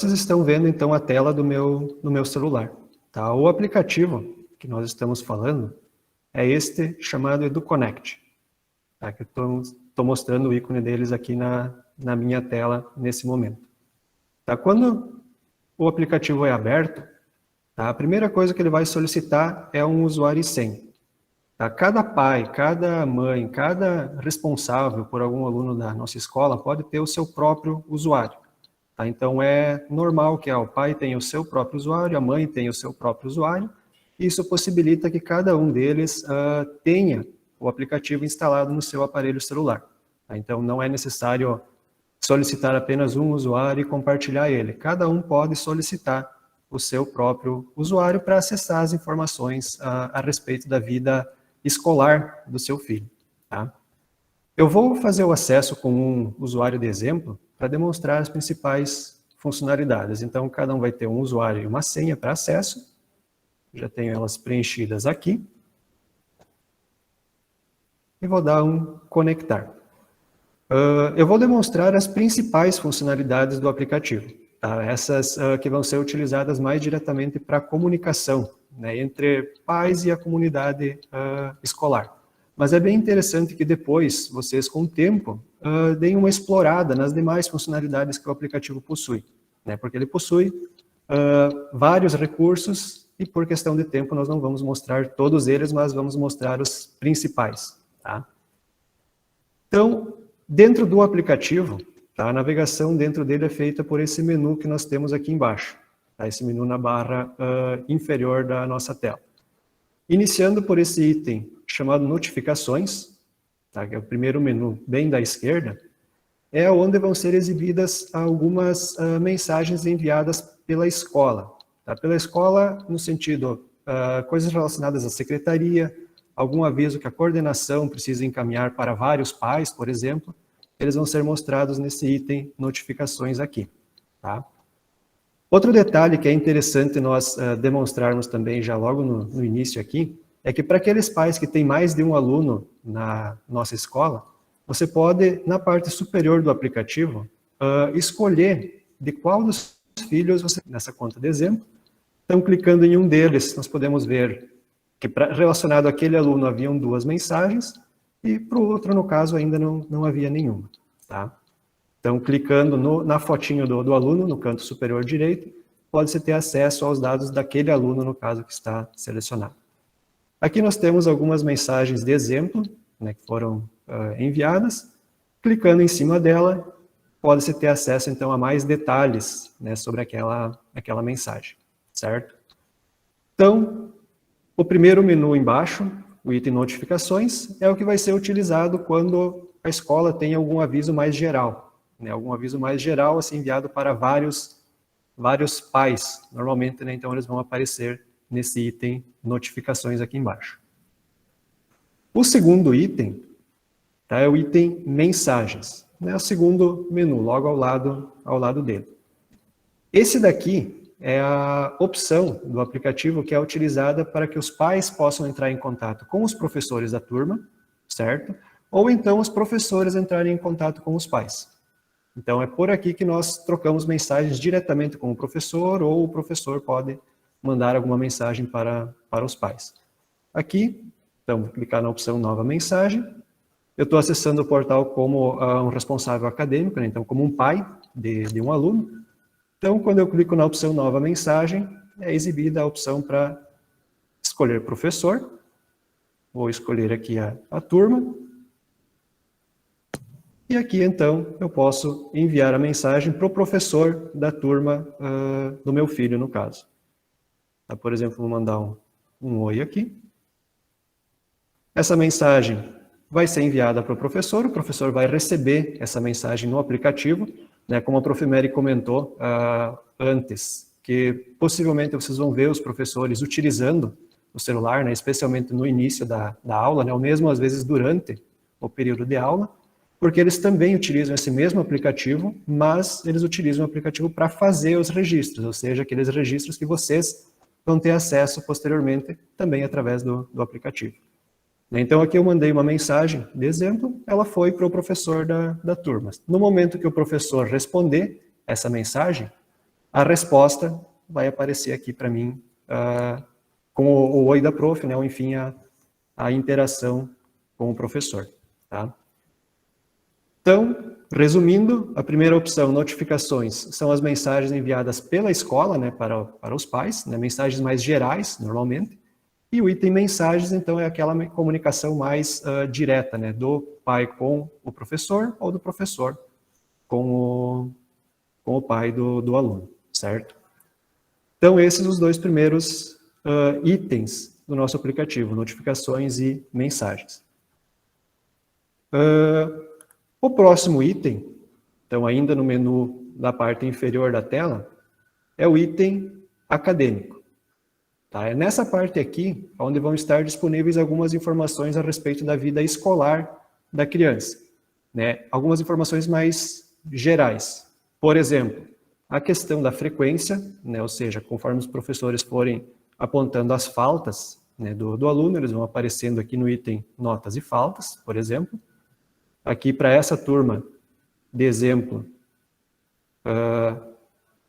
Vocês estão vendo então a tela do meu celular. Tá? O aplicativo que nós estamos falando é este chamado EduConnect. Tá? Que eu estou mostrando o ícone deles aqui na minha tela nesse momento. Tá? Quando o aplicativo é aberto, tá? A primeira coisa que ele vai solicitar é um usuário e senha. Tá? Cada pai, cada mãe, cada responsável por algum aluno da nossa escola pode ter o seu próprio usuário. Tá? Então, é normal que o pai tenha o seu próprio usuário, a mãe tenha o seu próprio usuário, e isso possibilita que cada um deles tenha o aplicativo instalado no seu aparelho celular. Tá? Então, não é necessário solicitar apenas um usuário e compartilhar ele. Cada um pode solicitar o seu próprio usuário para acessar as informações a respeito da vida escolar do seu filho. Tá? Eu vou fazer o acesso com um usuário de exemplo para demonstrar as principais funcionalidades. Então, cada um vai ter um usuário e uma senha para acesso. Já tenho elas preenchidas aqui. E vou dar um conectar. Eu vou demonstrar as principais funcionalidades do aplicativo. Tá? Essas que vão ser utilizadas mais diretamente para a comunicação, né, entre pais e a comunidade escolar. Mas é bem interessante que depois, vocês com o tempo, deem uma explorada nas demais funcionalidades que o aplicativo possui. Né? Porque ele possui vários recursos e por questão de tempo nós não vamos mostrar todos eles, mas vamos mostrar os principais. Tá? Então, dentro do aplicativo, tá, a navegação dentro dele é feita por esse menu que nós temos aqui embaixo. Tá? Esse menu na barra inferior da nossa tela. Iniciando por esse item chamado notificações, tá, que é o primeiro menu bem da esquerda, é onde vão ser exibidas algumas mensagens enviadas pela escola. Tá? Pela escola, no sentido, coisas relacionadas à secretaria, algum aviso que a coordenação precisa encaminhar para vários pais, por exemplo, eles vão ser mostrados nesse item notificações aqui. Tá? Outro detalhe que é interessante nós demonstrarmos também já logo no início aqui, é que para aqueles pais que têm mais de um aluno na nossa escola, você pode, na parte superior do aplicativo, escolher de qual dos filhos você, nessa conta de exemplo. Então, clicando em um deles, nós podemos ver que relacionado àquele aluno haviam 2 mensagens, e para o outro, no caso, ainda não havia nenhuma. Tá? Então, clicando na fotinho do aluno, no canto superior direito, pode-se ter acesso aos dados daquele aluno, no caso, que está selecionado. Aqui nós temos algumas mensagens de exemplo, né, que foram enviadas. Clicando em cima dela, pode-se ter acesso, então, a mais detalhes, né, sobre aquela mensagem, certo? Então, o primeiro menu embaixo, o item notificações, é o que vai ser utilizado quando a escola tem algum aviso mais geral. Né, algum aviso mais geral assim, enviado para vários pais, normalmente, né, então eles vão aparecer nesse item notificações aqui embaixo. O segundo item, tá, é o item mensagens, né, o segundo menu, logo ao lado dele. Esse daqui é a opção do aplicativo que é utilizada para que os pais possam entrar em contato com os professores da turma, certo? Ou então os professores entrarem em contato com os pais. Então, é por aqui que nós trocamos mensagens diretamente com o professor, ou o professor pode mandar alguma mensagem para os pais. Aqui, então, vou clicar na opção Nova Mensagem. Eu estou acessando o portal como um responsável acadêmico, né? Então, como um pai de um aluno. Então, quando eu clico na opção Nova Mensagem, é exibida a opção para escolher professor. Vou escolher aqui a turma. E aqui, então, eu posso enviar a mensagem para o professor da turma do meu filho, no caso. Tá, por exemplo, vou mandar um oi aqui. Essa mensagem vai ser enviada para o professor vai receber essa mensagem no aplicativo, né, como a Prof. Mary comentou antes, que possivelmente vocês vão ver os professores utilizando o celular, né, especialmente no início da aula, né, ou mesmo às vezes durante o período de aula, porque eles também utilizam esse mesmo aplicativo, mas eles utilizam o aplicativo para fazer os registros, ou seja, aqueles registros que vocês vão ter acesso posteriormente também através do aplicativo. Então aqui eu mandei uma mensagem de exemplo, ela foi para o professor da turma. No momento que o professor responder essa mensagem, a resposta vai aparecer aqui para mim com o oi da prof, né, ou enfim, a interação com o professor. Tá? Então, resumindo, a primeira opção, notificações, são as mensagens enviadas pela escola, né, para os pais, né, mensagens mais gerais, normalmente. E o item mensagens, então, é aquela comunicação mais direta, né, do pai com o professor ou do professor com o pai do aluno, certo? Então, esses são os dois primeiros itens do nosso aplicativo, notificações e mensagens. O próximo item, então, ainda no menu da parte inferior da tela, é o item acadêmico. Tá? É nessa parte aqui onde vão estar disponíveis algumas informações a respeito da vida escolar da criança. Né? Algumas informações mais gerais. Por exemplo, a questão da frequência, né? Ou seja, conforme os professores forem apontando as faltas, né, do aluno, eles vão aparecendo aqui no item notas e faltas, por exemplo. Aqui para essa turma de exemplo,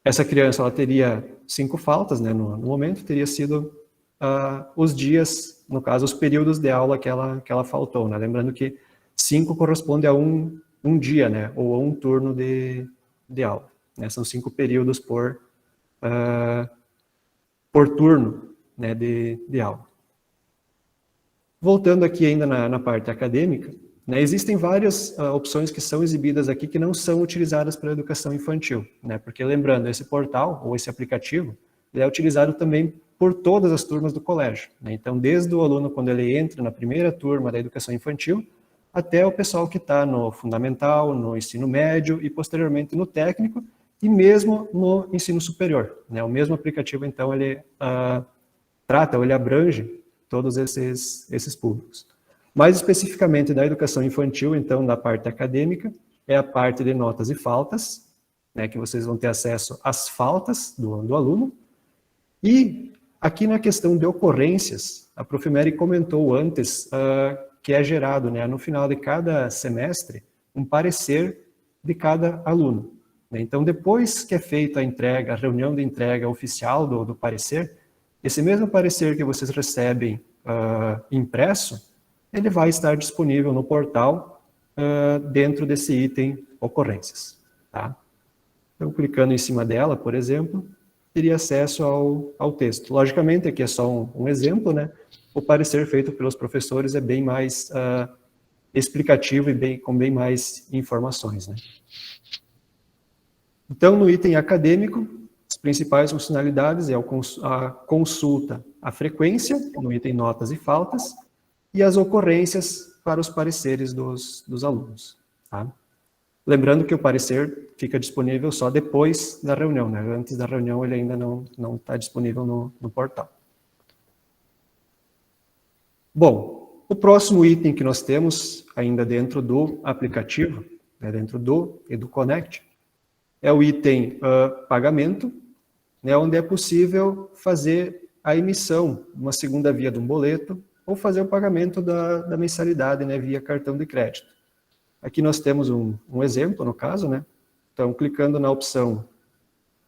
essa criança ela teria 5 faltas, né, no momento, teria sido os dias, no caso, os períodos de aula que ela faltou. Né? Lembrando que 5 corresponde a um dia, né, ou a um turno de aula. Né? São 5 períodos por turno, né, de aula. Voltando aqui ainda na parte acadêmica, né, existem várias opções que são exibidas aqui que não são utilizadas para a educação infantil, né, porque lembrando, esse portal ou esse aplicativo ele é utilizado também por todas as turmas do colégio. Né, então, desde o aluno quando ele entra na primeira turma da educação infantil, até o pessoal que está no fundamental, no ensino médio e posteriormente no técnico e mesmo no ensino superior. Né, o mesmo aplicativo, então, ele trata ou ele abrange todos esses públicos. Mais especificamente da educação infantil, então, da parte acadêmica, é a parte de notas e faltas, né, que vocês vão ter acesso às faltas do aluno. E aqui na questão de ocorrências, a Prof. Mary comentou antes que é gerado, né, no final de cada semestre, um parecer de cada aluno. Né? Então, depois que é feita a entrega, a reunião de entrega oficial do parecer, esse mesmo parecer que vocês recebem impresso, ele vai estar disponível no portal dentro desse item ocorrências. Tá? Então, clicando em cima dela, por exemplo, teria acesso ao texto. Logicamente, aqui é só um exemplo, né? O parecer feito pelos professores é bem mais explicativo e com bem mais informações. Né? Então, no item acadêmico, as principais funcionalidades é a consulta à frequência, no item notas e faltas, e as ocorrências para os pareceres dos alunos. Tá? Lembrando que o parecer fica disponível só depois da reunião, né? Antes da reunião ele ainda não está disponível no portal. Bom, o próximo item que nós temos ainda dentro do aplicativo, né, dentro do EduConnect, é o item pagamento, né, onde é possível fazer a emissão, uma segunda via de um boleto, ou fazer o pagamento da mensalidade, né, via cartão de crédito. Aqui nós temos um exemplo, no caso, né? Então, clicando na opção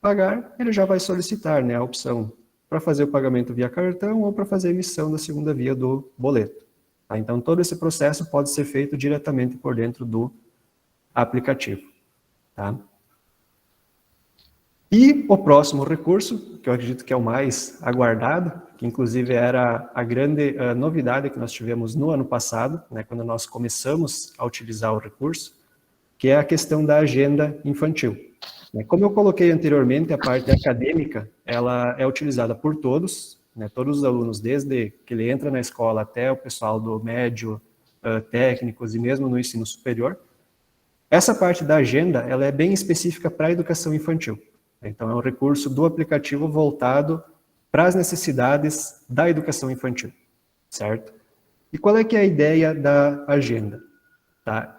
pagar, ele já vai solicitar, né, a opção para fazer o pagamento via cartão ou para fazer a emissão da segunda via do boleto. Tá? Então, todo esse processo pode ser feito diretamente por dentro do aplicativo. Tá? E o próximo recurso, que eu acredito que é o mais aguardado, que inclusive era a grande novidade que nós tivemos no ano passado, né, quando nós começamos a utilizar o recurso, que é a questão da agenda infantil. Como eu coloquei anteriormente, a parte acadêmica, ela é utilizada por todos, né, todos os alunos, desde que ele entra na escola até o pessoal do médio, técnicos e mesmo no ensino superior. Essa parte da agenda, ela é bem específica para a educação infantil. Então, é um recurso do aplicativo voltado para as necessidades da educação infantil, certo? E qual é que é a ideia da agenda? Tá?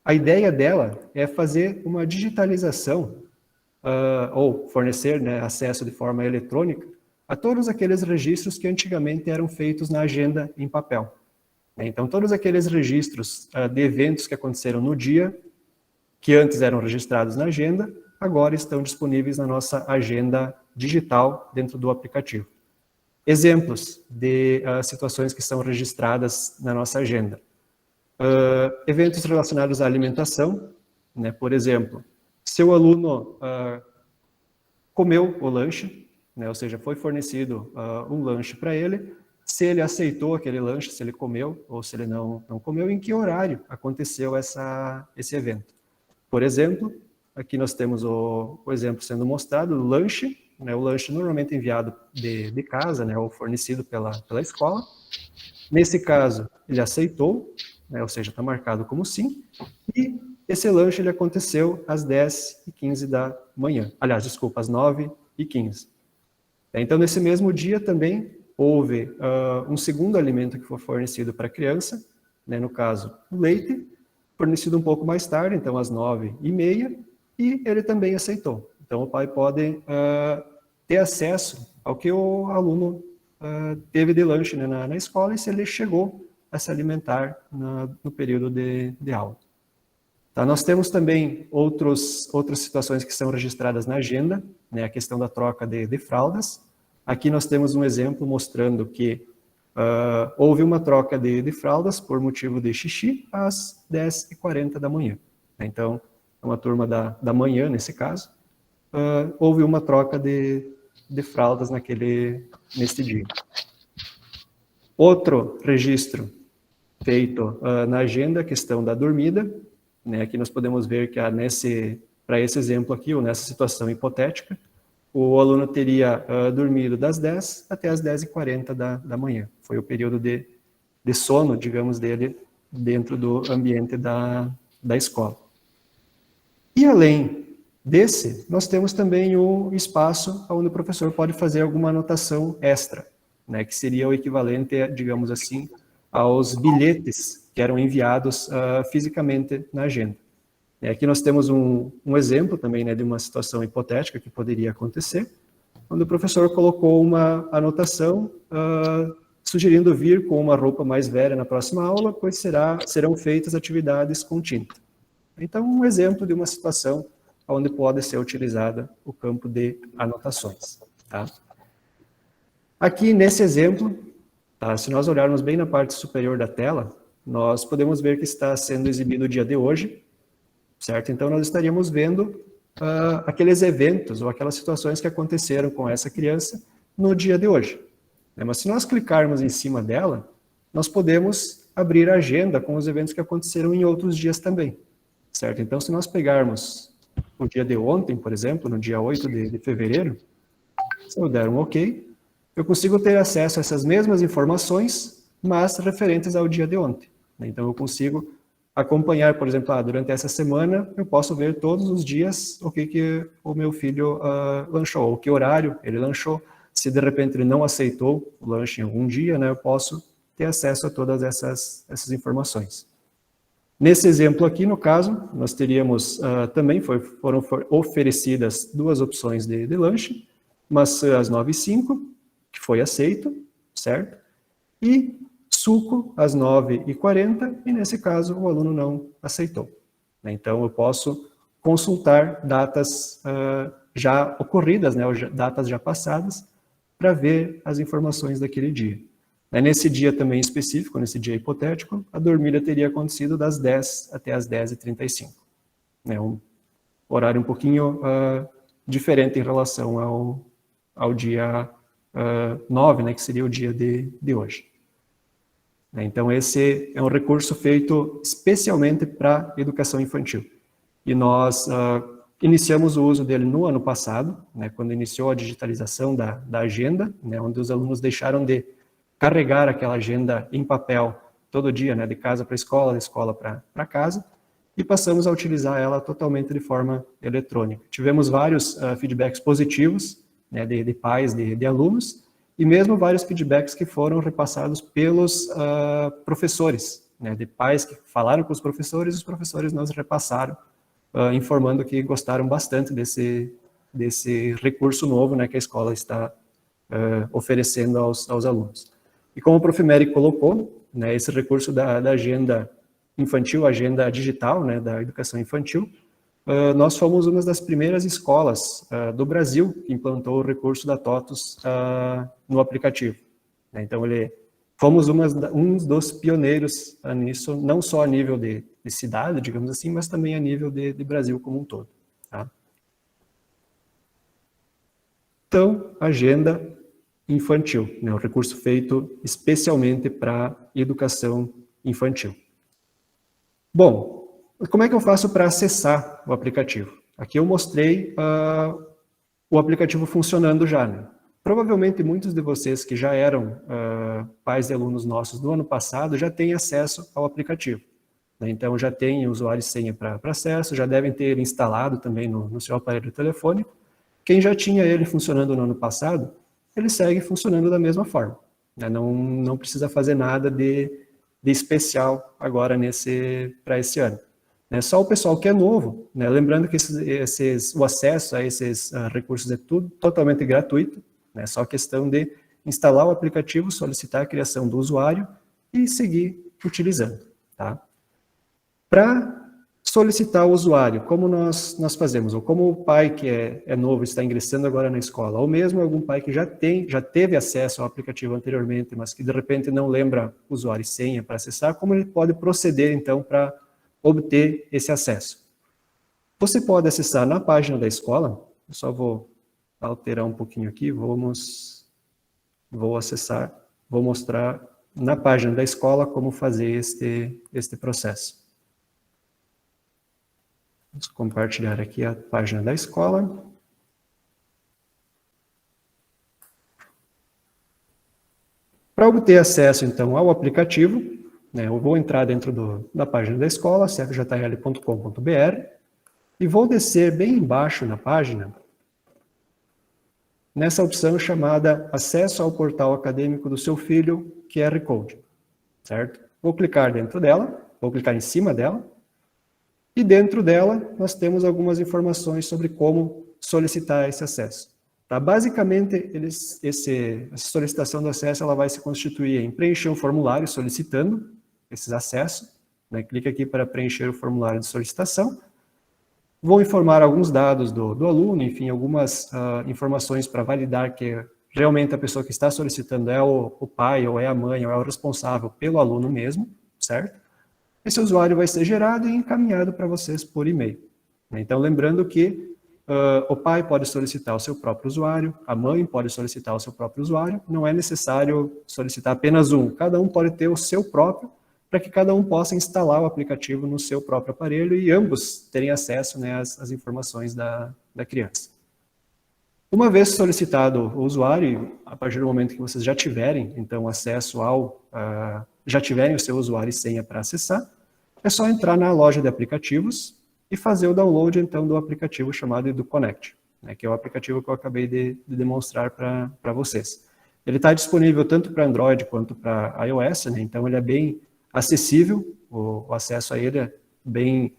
A ideia dela é fazer uma digitalização ou fornecer, né, acesso de forma eletrônica a todos aqueles registros que antigamente eram feitos na agenda em papel. Então, todos aqueles registros de eventos que aconteceram no dia, que antes eram registrados na agenda, agora estão disponíveis na nossa agenda digital dentro do aplicativo. Exemplos de situações que são registradas na nossa agenda. Eventos relacionados à alimentação, né? Por exemplo, se o aluno comeu o lanche, né? Ou seja, foi fornecido um lanche para ele, se ele aceitou aquele lanche, se ele comeu ou se ele não comeu, em que horário aconteceu esse evento. Por exemplo, aqui nós temos o exemplo sendo mostrado, o lanche, né? O lanche normalmente enviado de casa, né? Ou fornecido pela escola. Nesse caso, ele aceitou, né? Ou seja, está marcado como sim, e esse lanche ele aconteceu às 10h15 da manhã. Aliás, desculpa, às 9h15. Então, nesse mesmo dia também houve um segundo alimento que foi fornecido para a criança, né? No caso, o leite, fornecido um pouco mais tarde, então às 9h30, e ele também aceitou. Então, o pai pode ter acesso ao que o aluno teve de lanche, né, na escola, e se ele chegou a se alimentar no período de aula. Tá, nós temos também outras situações que são registradas na agenda, né, a questão da troca de fraldas. Aqui nós temos um exemplo mostrando que houve uma troca de fraldas por motivo de xixi às 10h40 da manhã. Então, é uma turma da manhã, nesse caso, houve uma troca de fraldas nesse dia. Outro registro feito na agenda, a questão da dormida, né? Aqui nós podemos ver que para esse exemplo aqui, ou nessa situação hipotética, o aluno teria dormido das 10 até as 10h40 da manhã. Foi o período de sono, digamos, dele dentro do ambiente da escola. E além desse, nós temos também o espaço onde o professor pode fazer alguma anotação extra, né, que seria o equivalente, digamos assim, aos bilhetes que eram enviados fisicamente na agenda. Aqui nós temos um exemplo também, né, de uma situação hipotética que poderia acontecer, onde o professor colocou uma anotação sugerindo vir com uma roupa mais velha na próxima aula, pois serão feitas atividades com tinta. Então, um exemplo de uma situação onde pode ser utilizada o campo de anotações. Tá? Aqui, nesse exemplo, tá, se nós olharmos bem na parte superior da tela, nós podemos ver que está sendo exibido o dia de hoje, certo? Então, nós estaríamos vendo aqueles eventos ou aquelas situações que aconteceram com essa criança no dia de hoje. Mas se nós clicarmos em cima dela, nós podemos abrir a agenda com os eventos que aconteceram em outros dias também, certo? Então, se nós pegarmos o dia de ontem, por exemplo, no dia 8 de fevereiro, se eu der um OK, eu consigo ter acesso a essas mesmas informações, mas referentes ao dia de ontem. Então, eu consigo acompanhar, por exemplo, durante essa semana, eu posso ver todos os dias o que o meu filho lanchou, ou que horário ele lanchou. Se de repente ele não aceitou o lanche em algum dia, né, eu posso ter acesso a todas essas informações. Nesse exemplo aqui, no caso, nós teríamos também, foram oferecidas duas opções de lanche, maçã às 9h05, que foi aceito, certo? E suco às 9h40, e nesse caso o aluno não aceitou. Então eu posso consultar datas já ocorridas, né, ou datas já passadas, para ver as informações daquele dia. Nesse dia também específico, nesse dia hipotético, a dormida teria acontecido das 10 até as 10h35. Um horário um pouquinho diferente em relação ao dia 9, né, que seria o dia de hoje. Então, esse é um recurso feito especialmente para educação infantil. E nós iniciamos o uso dele no ano passado, né, quando iniciou a digitalização da agenda, né, onde os alunos deixaram de carregar aquela agenda em papel todo dia, né, de casa para a escola, de escola para casa, e passamos a utilizar ela totalmente de forma eletrônica. Tivemos vários feedbacks positivos, né, de pais, de alunos, e mesmo vários feedbacks que foram repassados pelos professores, né, de pais que falaram com os professores nos repassaram, informando que gostaram bastante desse recurso novo, né, que a escola está oferecendo aos alunos. E como o Prof. Mary colocou, né, esse recurso da agenda infantil, agenda digital, né, da educação infantil, nós fomos uma das primeiras escolas do Brasil que implantou o recurso da TOTUS no aplicativo. Então, fomos um dos pioneiros nisso, não só a nível de cidade, digamos assim, mas também a nível de Brasil como um todo. Tá? Então, agenda infantil, né, um recurso feito especialmente para educação infantil. Bom, como é que eu faço para acessar o aplicativo? Aqui eu mostrei o aplicativo funcionando já. Né? Provavelmente muitos de vocês que já eram pais de alunos nossos no ano passado já têm acesso ao aplicativo. Né? Então já tem usuário e senha para acesso, já devem ter ele instalado também no seu aparelho telefônico. Quem já tinha ele funcionando no ano passado, ele segue funcionando da mesma forma. Né? Não precisa fazer nada de especial agora para esse ano. Né? Só o pessoal que é novo, né? Lembrando que o acesso a esses recursos é tudo totalmente gratuito, né? Só questão de instalar o aplicativo, solicitar a criação do usuário e seguir utilizando. Tá? Para solicitar o usuário, como nós fazemos, ou como o pai que é novo, está ingressando agora na escola, ou mesmo algum pai que já teve acesso ao aplicativo anteriormente, mas que de repente não lembra usuário e senha para acessar, como ele pode proceder então para obter esse acesso? Você pode acessar na página da escola, eu só vou alterar um pouquinho aqui, vou mostrar na página da escola como fazer este processo. Vamos compartilhar aqui a página da escola. Para obter acesso, então, ao aplicativo, né, eu vou entrar dentro da página da escola, cfjl.com.br, e vou descer bem embaixo na página, nessa opção chamada Acesso ao portal acadêmico do seu filho, QR Code, certo? Vou clicar dentro dela, vou clicar em cima dela, e dentro dela, nós temos algumas informações sobre como solicitar esse acesso. Tá? Basicamente, essa solicitação do acesso ela vai se constituir em preencher um formulário solicitando esses acessos. Né? Clique aqui para preencher o formulário de solicitação. Vou informar alguns dados do aluno, enfim, algumas informações para validar que realmente a pessoa que está solicitando é o pai, ou é a mãe, ou é o responsável pelo aluno mesmo, certo? Esse usuário vai ser gerado e encaminhado para vocês por e-mail. Então, lembrando que o pai pode solicitar o seu próprio usuário, a mãe pode solicitar o seu próprio usuário, não é necessário solicitar apenas um, cada um pode ter o seu próprio, para que cada um possa instalar o aplicativo no seu próprio aparelho e ambos terem acesso, né, às informações da criança. Uma vez solicitado o usuário, a partir do momento que vocês já tiverem, então, acesso já tiverem o seu usuário e senha para acessar, é só entrar na loja de aplicativos e fazer o download, então, do aplicativo chamado EduConnect, né, que é o aplicativo que eu acabei de demonstrar para vocês. Ele está disponível tanto para Android quanto para iOS, né, então ele é bem acessível, o acesso a ele é bem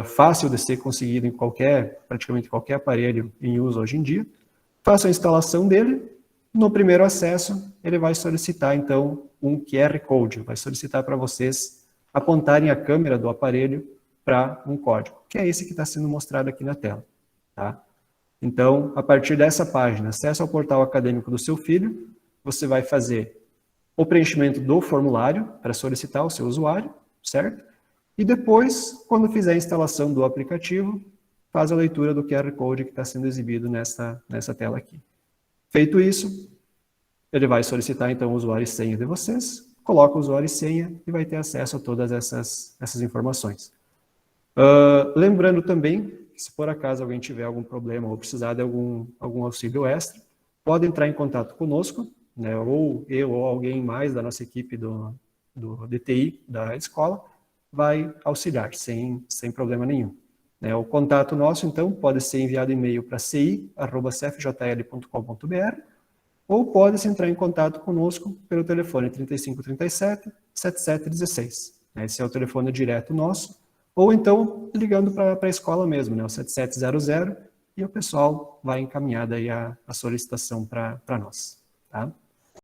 fácil de ser conseguido em praticamente qualquer aparelho em uso hoje em dia. Faça a instalação dele, no primeiro acesso ele vai solicitar então um QR Code, vai solicitar para vocês apontarem a câmera do aparelho para um código, que é esse que está sendo mostrado aqui na tela. Tá? Então, a partir dessa página, acesso ao portal acadêmico do seu filho, você vai fazer o preenchimento do formulário para solicitar o seu usuário, certo? E depois, quando fizer a instalação do aplicativo, faz a leitura do QR Code que está sendo exibido nessa tela aqui. Feito isso, ele vai solicitar então o usuário e senha de vocês, coloca o usuário e senha e vai ter acesso a todas essas informações. Lembrando também que se por acaso alguém tiver algum problema ou precisar de algum auxílio extra, pode entrar em contato conosco, né, ou eu ou alguém mais da nossa equipe do DTI da escola vai auxiliar, sem problema nenhum. Né, o contato nosso, então, pode ser enviado e-mail para ci@cfjl.com.br ou pode-se entrar em contato conosco pelo telefone 3537 7716. Esse é o telefone direto nosso, ou então ligando para a escola mesmo, né, o 7700, e o pessoal vai encaminhar daí a solicitação para nós. Tá?